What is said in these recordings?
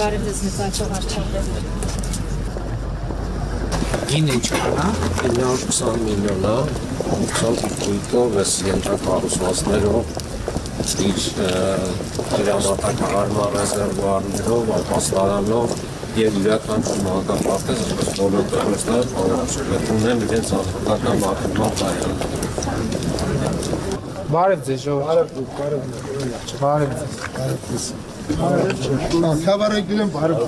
Բարև ձեզ նկատող արչավը։ Գինը չկա, 920 միլիոնը, 20 կույտով, ես ենթակառուցվածքներով, իր դրամատակահարմար ռեզերվուարներով, ապաստարանով և յուրաքանչյուր մանկապարտեզ բոլոր տեղերներ ունեն իրենց անհատական մաքրման կայանը։ բարև ձեզ ժողովուրդ, բարև ձեզ։ Քավարագին բարև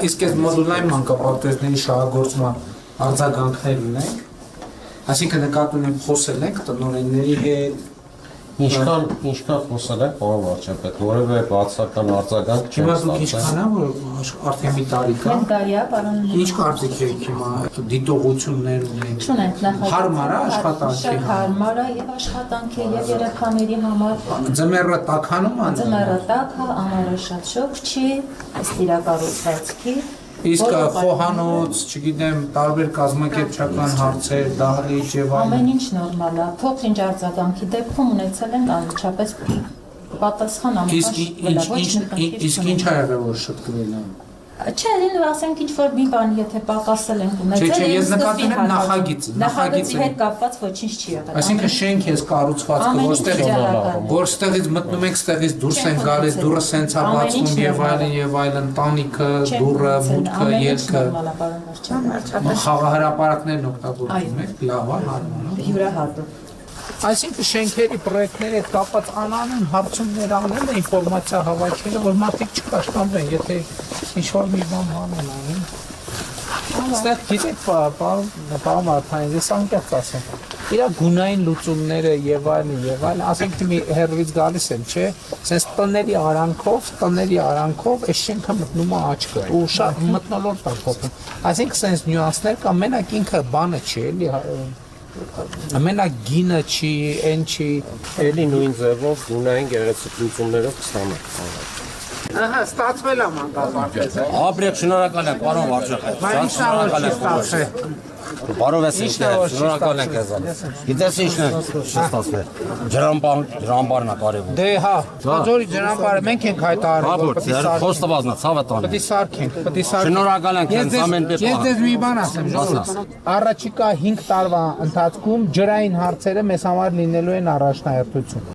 Իսկ այս մոդուլային մանկապարտեզների շահագործման արձագանքներ ունենք, այսինքն նկատի ունեմ խոսել ենք տնօրենների հետ, Ինչքան խոսել եք, պարոն վարչապետ, որևէ բացական արձագանք չեմ հիմա դուք ինչքան է, որ արդեն մի տարի կա, Տարիա, պարոն։ ինչ կարծիք եք հիմա, դիտողություններ ունենք, Չունենք նախագծում։ հարմար է աշխատանքի Շատ հարմար է եւ աշխատանքի եւ երեխաների համար։ ձմեռը տաքանում ան, Ձմեռը տաք է, ամառը շատ շոգ չի, ըստ իրակառուցվածքի։ իսկ խոհանոց, չգիտեմ, տարբեր կազմակերպչական հարցեր, դահլիճ եւ Ամեն այլն։ ինչ նորմալ է։ Փոքր-ինչ արձագանքի դեպքում ունեցել են անմիջապես պատասխան Իսկ ինչ ա եղել, որ շտկվել է։ Չէ, դու ասենք ինչ որ մի բան, եթե պակասել են ունեցել, Չէ, ես նկատի ունեմ նախագիծը, նախագծի հետ կապված ոչինչ չի եղել։ Այսինքն շենք ես կառուցվածքը, Ամեն ինչ որտեղ վիճակական է։ որ ստեղից մտնում ենք, ստեղից դուրս են գալիս, դուրը սենց է բացվում եւ այլն, տանիքը, դուրը, մուտքը, ելքը, խաղահրապարակներն օգտագործում եք, լավ է, հարմար է։ Յուրահատուկ։ Այսինքն շենքերի պրոյեկտների հետ կապված անանուն հարցումներ անել է, ինֆորմացիա հավաքելը, որ մարդիկ չկաշկանդվեն, եթե ինչ-որ մի բան անեն։ Այստեղ գիտեք, պարոն Մարթանյան, ես անկեղծ ասեմ, իրա գունային լուծումները եւ այլն, ասենք մի հերվից գալիս են, չէ, սենց տների արանքով այս շենքը մտնում է աչքը, ու շատ մթնոլորտ է փոխում, այսինքն սենց նյուանսներ կա, մենակ ինքը բանը չի, էլի, մենակ գինը չի, են չի, Էլի նույն ձևով գունային գեղեցիկ լուծումներով կստանանք։ ահա, ստացվել է մանկապարտեզը։ Ապրեք, շնորհակալ եմ, պարոն վարչապետ։ Բայց շնորհակալ եմ։ Բարով ես շնորհակալ ենք քեզ։ Գիտես ինչն է ստացվել։ Ջրամբարն է կարևոր։ Դե հա, Խաչորի ջրամբարը մենք ենք հայտարարել, որ պետք է սարքենք։ Խոստովանա, ցավը տան։ Պետք է սարքենք։ Շնորհակալ ենք քեզ ամեն Ես դες մի բան ասեմ, ժողովուրդ։ Առաջիկա 5 տարվա ընթացքում ջրային հարցերը մեզ համար լինելու են առաջնահերթություն։